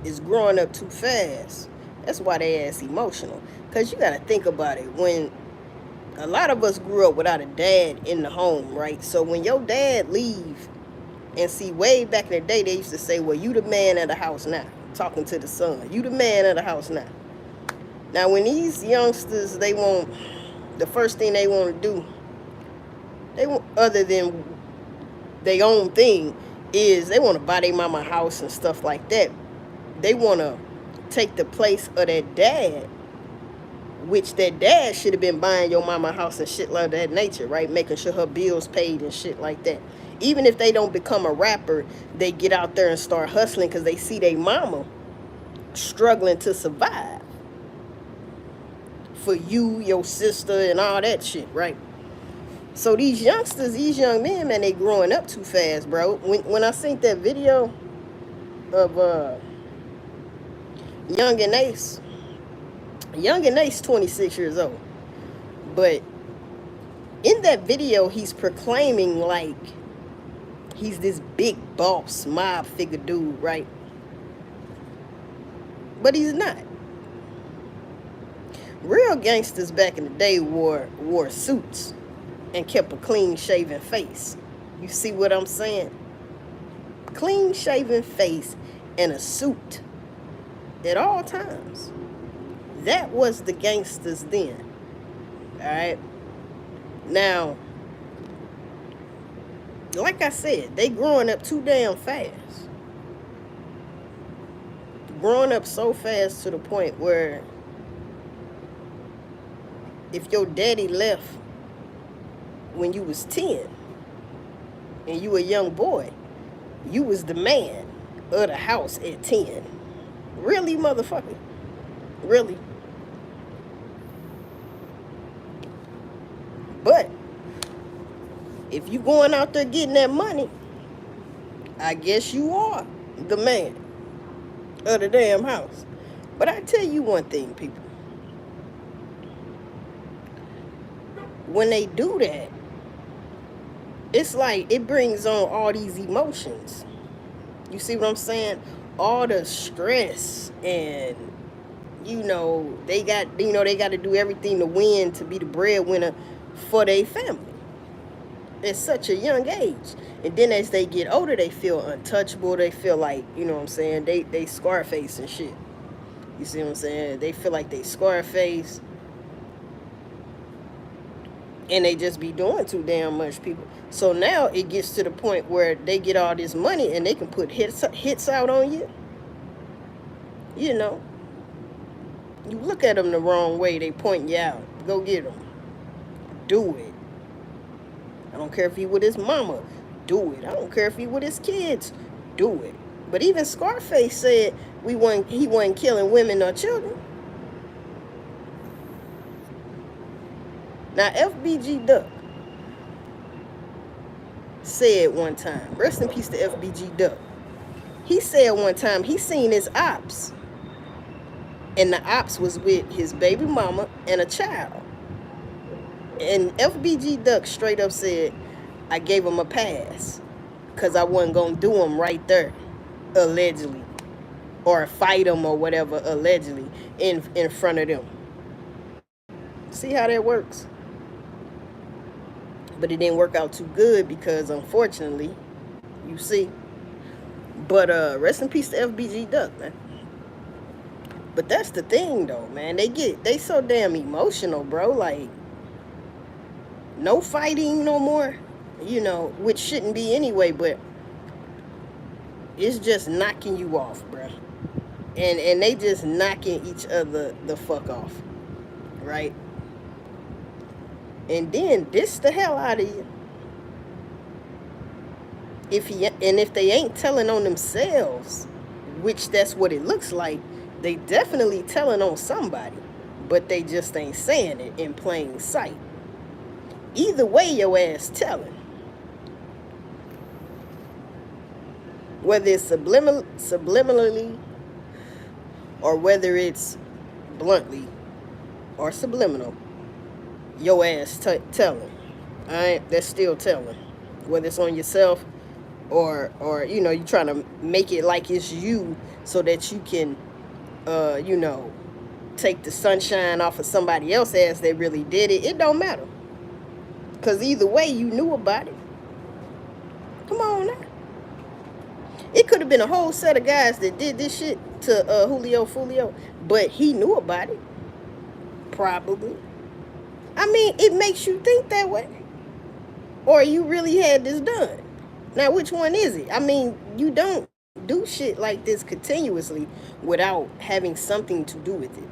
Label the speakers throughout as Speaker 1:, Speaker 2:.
Speaker 1: is growing up too fast. That's why they ass emotional. Cause you gotta think about it. When a lot of us grew up without a dad in the home, right? So when your dad leave, and see, way back in the day, they used to say, "Well, you the man of the house now." Talking to the son, you the man of the house now. Now, when these youngsters, they want the first thing they want to do, they want other than their own thing, is they want to buy their mama a house and stuff like that. They want to take the place of their dad, which that dad should have been buying your mama a house and shit like that nature, right? Making sure her bills paid and shit like that. Even if they don't become a rapper, they get out there and start hustling because they see their mama struggling to survive for you, your sister, and all that shit, right? So these youngsters, these young men, man, they growing up too fast, bro. When I seen that video of Young and Ace, Young and Ace 26 years old. But in that video, he's proclaiming like he's this big boss, mob figure dude, right? But he's not. Real gangsters back in the day wore suits and kept a clean shaven face. You see what I'm saying? Clean shaven face and a suit at all times. That was the gangsters then. Alright? Now, like I said, they growing up too damn fast. Growing up so fast to the point where if your daddy left when you was 10 and you a young boy, you was the man of the house at 10. Really, motherfucker? Really? But if you going out there getting that money, I guess you are the man of the damn house. But I tell you one thing, people. When they do that, it's like it brings on all these emotions. You see what I'm saying? All the stress and they got to do everything to win, to be the breadwinner for their family at such a young age. And then as they get older, they feel untouchable. They feel like, what I'm saying, they Scarface and shit. You see what I'm saying? They feel like they Scarface. And they just be doing too damn much, people. So now it gets to the point where they get all this money and they can put hits out on you. You look at them the wrong way, they point you out. Go get them. Do it. I don't care if he with his mama. Do it. I don't care if he with his kids. Do it. But even Scarface said he wasn't killing women or children. Now, FBG Duck said one time, rest in peace to FBG Duck. He said one time he seen his ops, and the ops was with his baby mama and a child. And FBG Duck straight up said, I gave him a pass because I wasn't going to do him right there, allegedly, or fight him or whatever, allegedly, in front of them. See how that works? But it didn't work out too good because, unfortunately, you see. But rest in peace to FBG Duck, man. But that's the thing, though, man. They so damn emotional, bro. Like, no fighting no more, which shouldn't be anyway, but it's just knocking you off, bro. And they just knocking each other the fuck off, right? And then diss the hell out of you. If they ain't telling on themselves, which that's what it looks like, they definitely telling on somebody, but they just ain't saying it in plain sight. Either way, your ass telling. Whether it's subliminally or whether it's bluntly or subliminal, your ass telling. Alright, that's still telling. Whether it's on yourself or you trying to make it like it's you so that you can you know take the sunshine off of somebody else as they really did it. It don't matter, because either way you knew about it. Come on now. It could have been a whole set of guys that did this shit to Julio Fulio, but he knew about it. Probably. I mean, it makes you think that way. Or you really had this done. Now, which one is it? I mean, you don't do shit like this continuously without having something to do with it.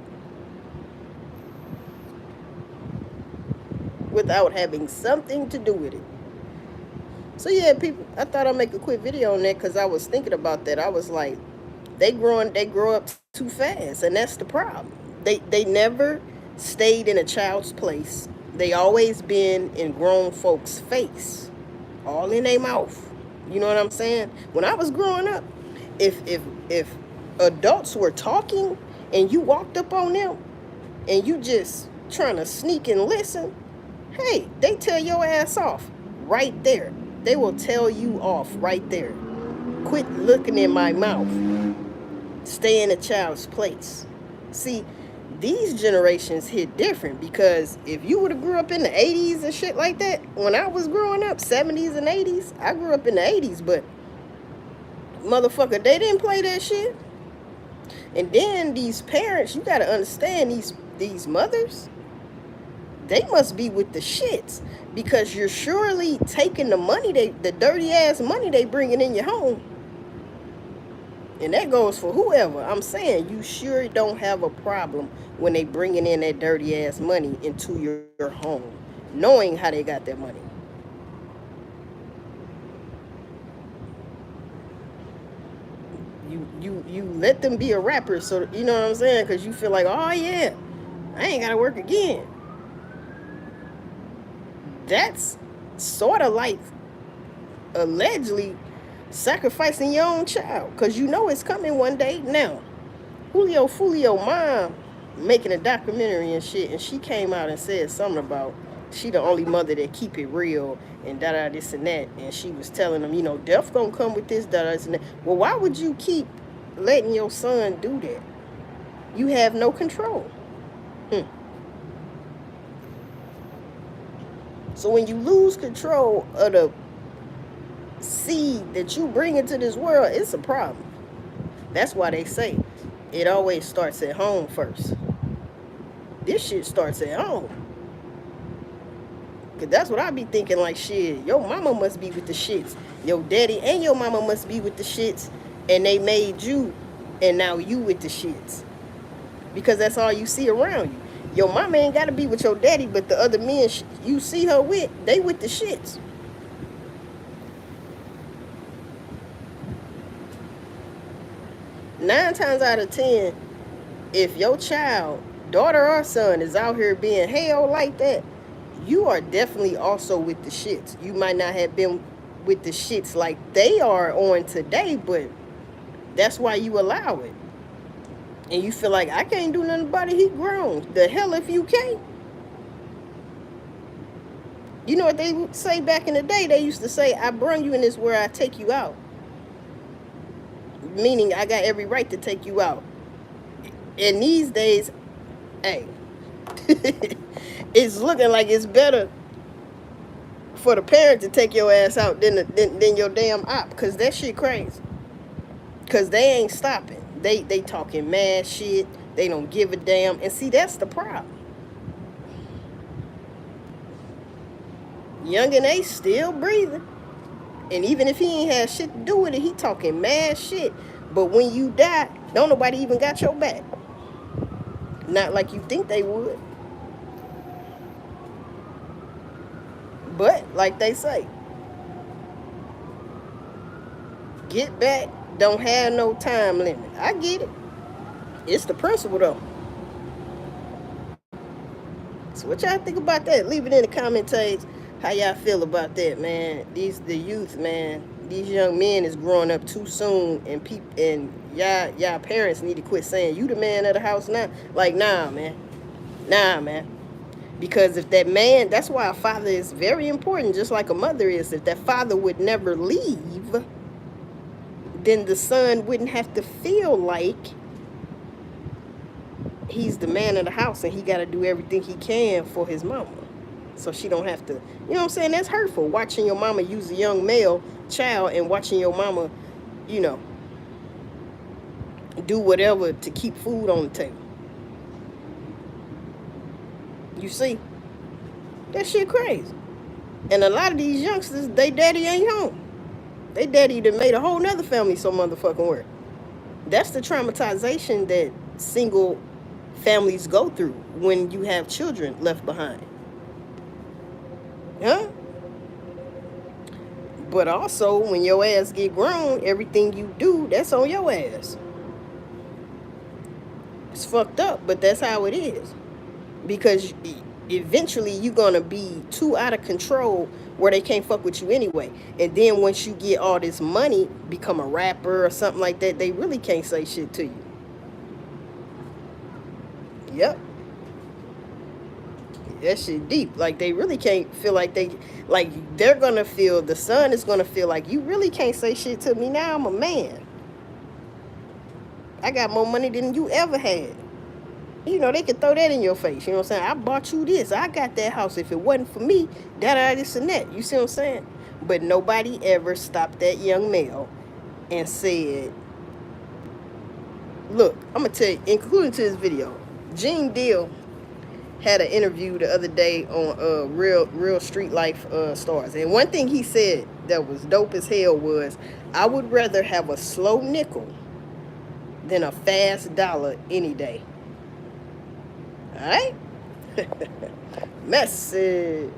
Speaker 1: Without having something to do with it. So yeah, people, I thought I'd make a quick video on that because I was thinking about that. I was like, they grow up too fast, and that's the problem. They never stayed in a child's place. They always been in grown folks' face, all in their mouth. You know what I'm saying? When I was growing up, if adults were talking and you walked up on them and you just trying to sneak and listen, hey, they tell your ass off right there. They will tell you off right there. Quit looking in my mouth. Stay in a child's place. See, these generations hit different, because if you would have grew up in the 80s and shit like that, when I was growing up, 70s and 80s, I grew up in the 80s, but motherfucker, they didn't play that shit. And then these parents, you gotta understand, these mothers, they must be with the shits, because you're surely taking the money, the dirty ass money they bringing in your home. And that goes for whoever. I'm saying, you sure don't have a problem when they bringing in that dirty ass money into your home, knowing how they got that money. You let them be a rapper, so you know what I'm saying, because you feel like, oh yeah, I ain't gotta work again. That's sort of like allegedly sacrificing your own child, because you know it's coming one day. Now, Julio Fulio mom making a documentary and shit, and she came out and said something about she the only mother that keep it real and da this and that, and she was telling them, death gonna come with this this and that. Well, why would you keep letting your son do that? You have no control. So when you lose control of the seed that you bring into this world, it's a problem. That's why they say it always starts at home first. This shit starts at home. Cause that's what I be thinking, like, shit, your mama must be with the shits. Your daddy and your mama must be with the shits, and they made you, and now you with the shits. Because that's all you see around you. Your mama ain't gotta be with your daddy, but the other men you see her with, they with the shits. Nine times out of 10, if your child, daughter or son, is out here being held like that, you are definitely also with the shits. You might not have been with the shits like they are on today, but that's why you allow it. And you feel like, I can't do nothing about it, he grown. The hell if you can't. You know what they would say back in the day? They used to say, I brung you in this world, I take you out. Meaning, I got every right to take you out. And these days, hey, it's looking like it's better for the parent to take your ass out than your damn op, because that shit crazy. Because they ain't stopping. They talking mad shit. They don't give a damn. And see, that's the problem. Youngin' A still breathing. And even if he ain't had shit to do with it, he talking mad shit. But when you die, don't nobody even got your back. Not like you think they would. But, like they say, get back don't have no time limit. I get it. It's the principle, though. So what y'all think about that? Leave it in the comment tags. How y'all feel about that, man? The youth, man. These young men is growing up too soon, and y'all parents need to quit saying you the man of the house now. Like, nah, man. Because if that man, that's why a father is very important, just like a mother is. If that father would never leave, then the son wouldn't have to feel like he's the man of the house and he got to do everything he can for his mama. So she don't have to, you know what I'm saying? That's hurtful. Watching your mama use a young male child and watching your mama, you know, do whatever to keep food on the table. You see? That shit crazy. And a lot of these youngsters, they daddy ain't home. They daddy done made a whole nother family so motherfucking work. That's the traumatization that single families go through when you have children left behind. Huh? But also, when your ass get grown, everything you do, that's on your ass. It's fucked up, but that's how it is. Because eventually you're gonna be too out of control where they can't fuck with you anyway. And then once you get all this money, become a rapper or something like that, they really can't say shit to you. Yep. That shit deep. Like, they really can't feel like they're gonna feel, the son is gonna feel like, you really can't say shit to me now. I'm a man. I got more money than you ever had. You know, they could throw that in your face. You know what I'm saying? I bought you this. I got that house. If it wasn't for me, this and that. You see what I'm saying? But nobody ever stopped that young male and said, look, I'm going to tell you, including to this video, Gene Deal had an interview the other day on Real Street Life Stars. And one thing he said that was dope as hell was, I would rather have a slow nickel than a fast dollar any day. All right? Message.